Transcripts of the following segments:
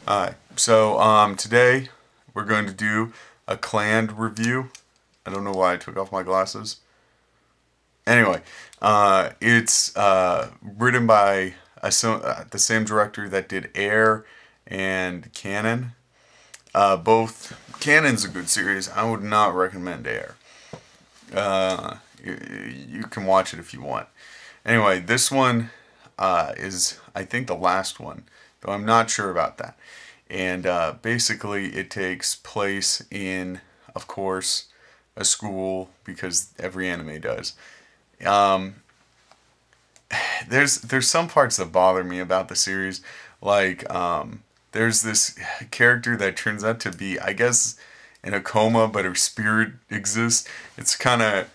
Hi. So today we're going to do a Clannad review. I don't know why I took off my glasses. Anyway, it's written by the same director that did Air and Canon. Both Canon's a good series. I would not recommend Air. You can watch it if you want. Anyway, this one is, I think, the last one, though I'm not sure about that. And basically it takes place in, of course, a school, because every anime does. There's some parts that bother me about the series, like there's this character that turns out to be, I guess, in a coma, but her spirit exists. It's kind of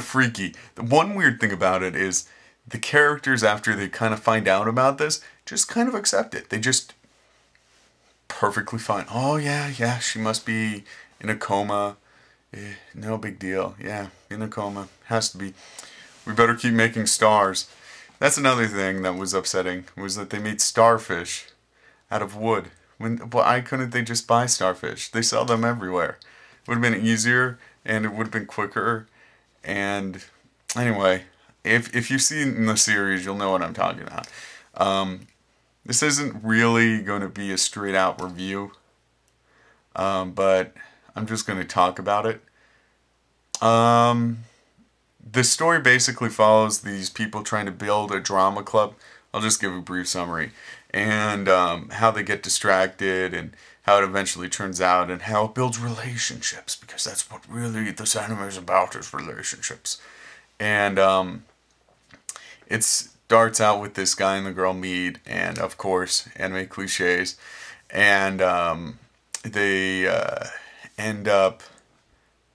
freaky. The one weird thing about it is the characters, after they kind of find out about this, just kind of accept it. They just perfectly fine. Oh yeah, she must be in a coma. No big deal. Yeah, in a coma. Has to be. We better keep making stars. That's another thing that was upsetting, was that they made starfish out of wood. Why couldn't they just buy starfish? They sell them everywhere. It would have been easier, and it would have been quicker. And anyway, if you've seen the series, you'll know what I'm talking about. This isn't really going to be a straight out review, but I'm just going to talk about it. The story basically follows these people trying to build a drama club. I'll just give a brief summary. And how they get distracted, and how it eventually turns out, and how it builds relationships, because that's what really this anime is about, is relationships. And it starts out with this guy and the girl meet, and of course, anime cliches, and they end up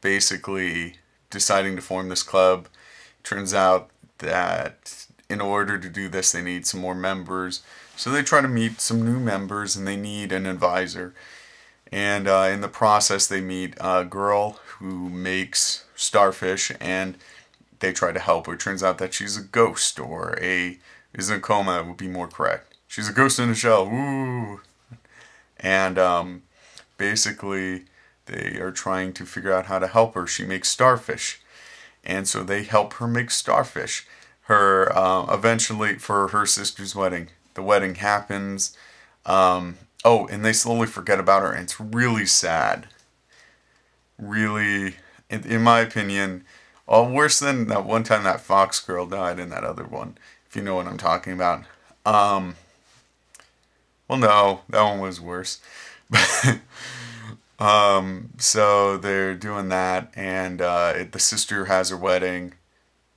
basically deciding to form this club. Turns out that in order to do this, they need some more members. So they try to meet some new members, and they need an advisor. And in the process, they meet a girl who makes starfish, and they try to help her. It turns out that she's a ghost, or is in a coma, that would be more correct. She's a ghost in a shell. Woo! And basically, they are trying to figure out how to help her. She makes starfish, and so they help her make starfish. Her eventually, for her sister's wedding. The wedding happens. Oh, and they slowly forget about her, and it's really sad. Really, in my opinion, worse than that one time that Fox girl died in that other one, if you know what I'm talking about. Well, no, that one was worse. So they're doing that, and the sister has her wedding.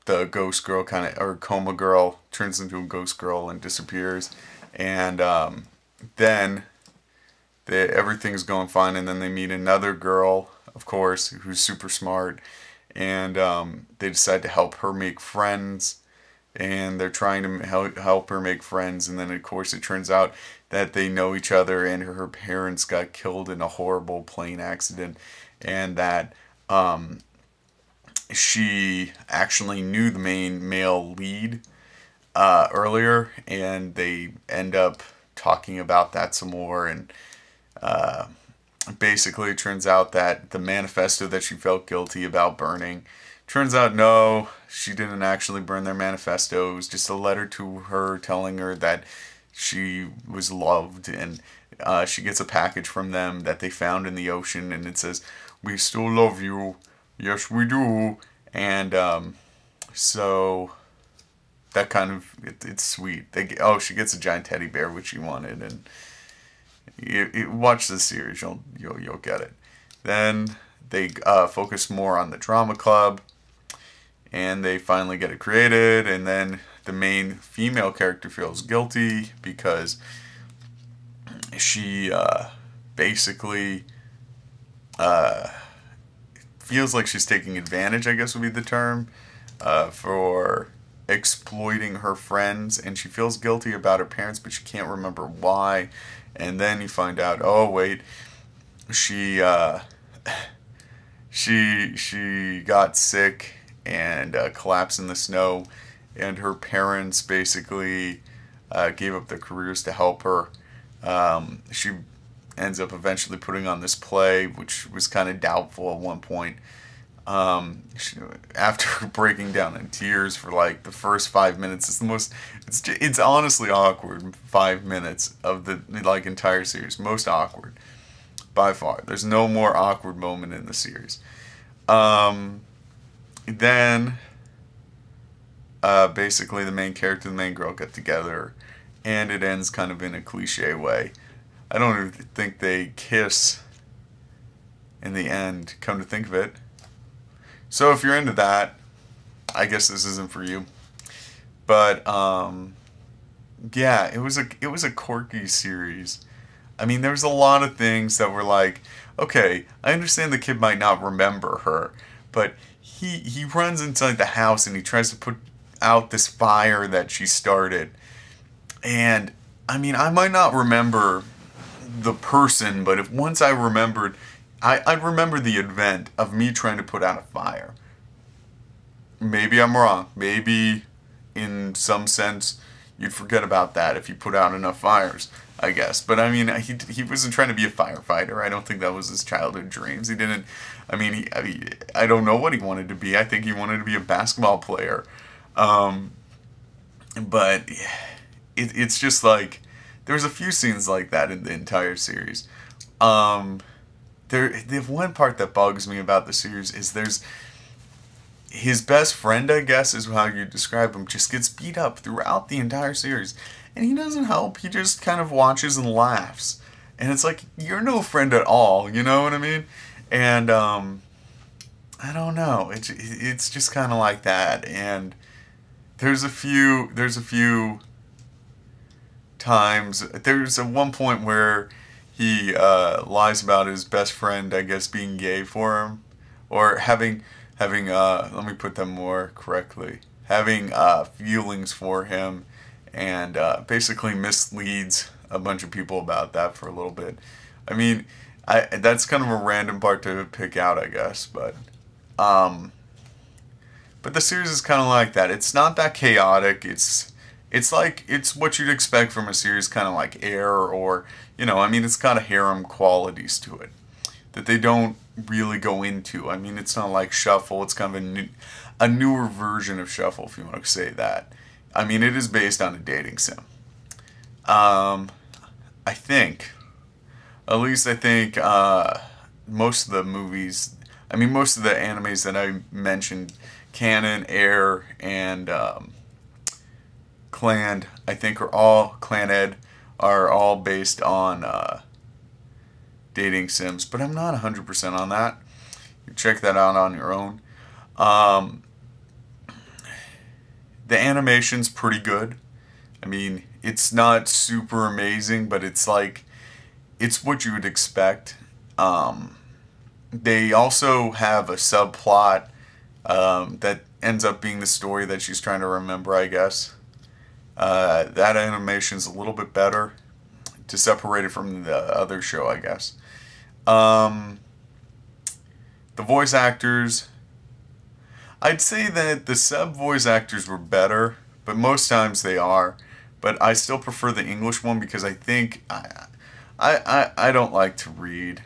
The ghost girl or coma girl turns into a ghost girl and disappears. And then everything's going fine, and then they meet another girl, of course, who's super smart. And they decide to help her make friends. And they're trying to help her make friends. And then, of course, it turns out that they know each other, and her parents got killed in a horrible plane accident. And that she actually knew the main male lead earlier, and they end up talking about that some more. And basically it turns out that the manifesto that she felt guilty about burning, turns out no, she didn't actually burn their manifesto. It was just a letter to her telling her that she was loved, and she gets a package from them that they found in the ocean, and it says, "We still love you. Yes, we do." And so that kind of, it's sweet. She gets a giant teddy bear, which she wanted, and you watch the series, you'll get it. Then they focus more on the drama club, and they finally get it created. And then the main female character feels guilty because she basically feels like she's taking advantage, I guess would be the term, for exploiting her friends. And she feels guilty about her parents, but she can't remember why. And then you find out, oh wait, she got sick and collapsed in the snow, and her parents basically gave up their careers to help her She ends up eventually putting on this play, which was kind of doubtful at one point. She, after breaking down in tears for like the first 5 minutes, it's honestly awkward. 5 minutes of the like entire series, most awkward by far. There's no more awkward moment in the series. Then basically the main character and the main girl get together, and it ends kind of in a cliche way. I don't even think they kiss in the end, come to think of it. So if you're into that, I guess this isn't for you. But yeah, it was a quirky series. I mean, there was a lot of things that were like, okay, I understand the kid might not remember her, but he runs inside the house and he tries to put out this fire that she started. And I mean, I might not remember the person, but if once I remembered, I'd remember the event of me trying to put out a fire. Maybe I'm wrong. Maybe in some sense you'd forget about that if you put out enough fires, I guess. But I mean, he wasn't trying to be a firefighter. I don't think that was his childhood dreams. He didn't. I mean, I don't know what he wanted to be. I think he wanted to be a basketball player. But it's just like there's a few scenes like that in the entire series. The one part that bugs me about the series is there's his best friend, I guess is how you describe him, just gets beat up throughout the entire series. And he doesn't help. He just kind of watches and laughs. And it's like, you're no friend at all, you know what I mean? And I don't know. It's just kind of like that. And there's a few times, there's at one point where he lies about his best friend, I guess, being gay for him, or having let me put them more correctly, having feelings for him, and basically misleads a bunch of people about that for a little bit. I mean, that's kind of a random part to pick out, I guess, but the series is kind of like that. It's not that chaotic. It's what you'd expect from a series, kind of like Air, or I mean, it's got a harem qualities to it that they don't really go into. I mean, it's not like Shuffle. It's kind of a newer version of Shuffle, if you want to say that. I mean, it is based on a dating sim. I think, at least I think, most of the movies, I mean, most of the animes that I mentioned, Canon, Air, and Clannad, I think Clannad are all based on dating sims, but I'm not 100% on that. You check that out on your own. The animation's pretty good. I mean, it's not super amazing, but it's like, it's what you would expect. They also have a subplot that ends up being the story that she's trying to remember, I guess. That animation's a little bit better to separate it from the other show, I guess. The voice actors, I'd say that the sub voice actors were better, but most times they are. But I still prefer the English one because I think I don't like to read,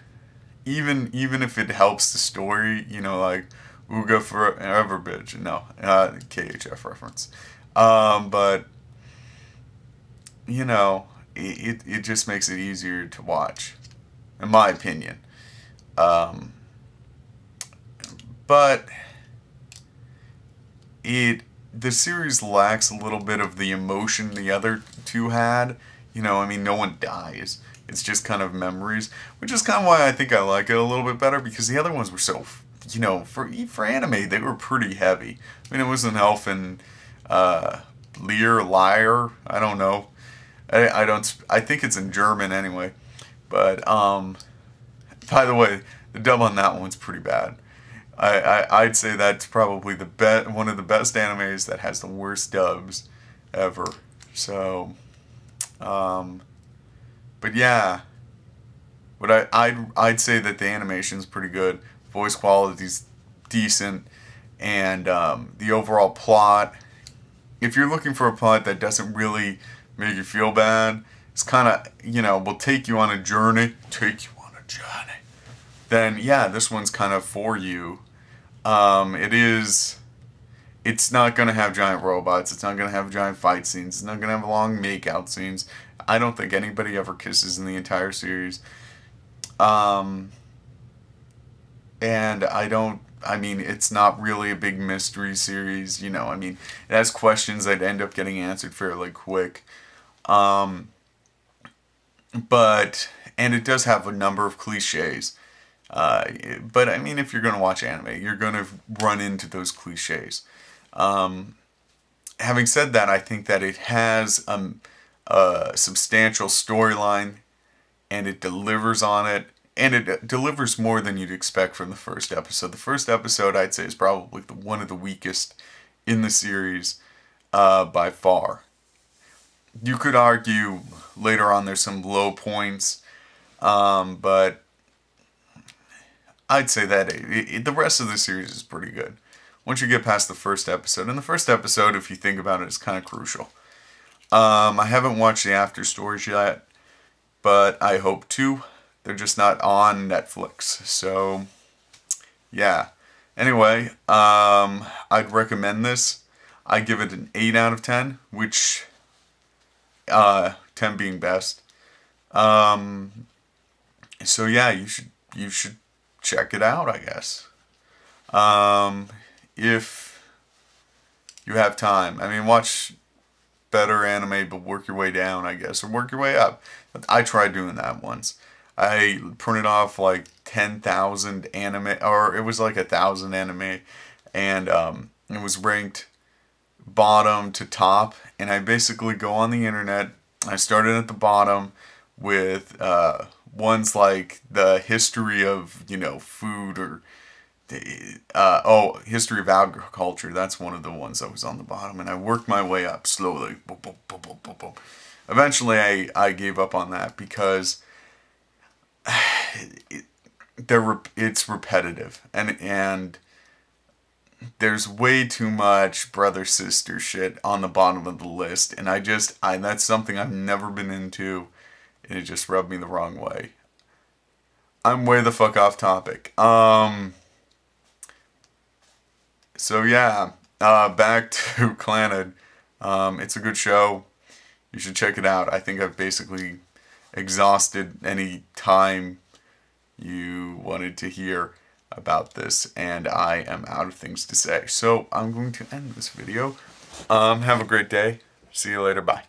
even if it helps the story. Like Ooga Forever Bitch. No, KHF reference. But it just makes it easier to watch, in my opinion. But the series lacks a little bit of the emotion the other two had. I mean, no one dies. It's just kind of memories, which is kind of why I think I like it a little bit better, because the other ones were so, for anime, they were pretty heavy. I mean, it was an elf and Liar, I don't know. I think it's in German anyway. But, by the way, the dub on that one's pretty bad. I'd say that's probably one of the best animes that has the worst dubs ever. So, but yeah, but I'd say that the animation's pretty good, voice quality's decent, and the overall plot. If you're looking for a plot that doesn't really make you feel bad, is kind of, will take you on a journey, then yeah, this one's kind of for you. It's not going to have giant robots. It's not going to have giant fight scenes. It's not going to have long make-out scenes. I don't think anybody ever kisses in the entire series. And it's not really a big mystery series, it has questions that end up getting answered fairly quick. And it does have a number of cliches. But if you're going to watch anime, you're going to run into those cliches. Having said that, I think that it has a substantial storyline, and it delivers on it, and it delivers more than you'd expect from the first episode. The first episode, I'd say, is probably one of the weakest in the series by far. You could argue later on there's some low points, but I'd say that the rest of the series is pretty good. Once you get past the first episode, and the first episode, if you think about it, is kind of crucial. I haven't watched the after stories yet, but I hope to. They're just not on Netflix, so yeah. Anyway, I'd recommend this. I give it an 8 out of 10, which 10 being best. So yeah, you should check it out, I guess. If you have time. Watch better anime, but work your way down, I guess, or work your way up. I tried doing that once. I printed off like 10,000 anime, or it was like 1,000 anime, and it was ranked bottom to top. And I basically go on the internet. I started at the bottom with ones like the history of food, or history of agriculture. That's one of the ones that was on the bottom, and I worked my way up slowly. Boom, boom, boom, boom, boom, boom. Eventually, I gave up on that because it's repetitive, and there's way too much brother sister shit on the bottom of the list, and that's something I've never been into, and it just rubbed me the wrong way. I'm way the fuck off topic. So yeah, back to Clannad. It's a good show. You should check it out. I think I've basically exhausted any time you wanted to hear about this, and I am out of things to say. So I'm going to end this video. Have a great day. See you later. Bye.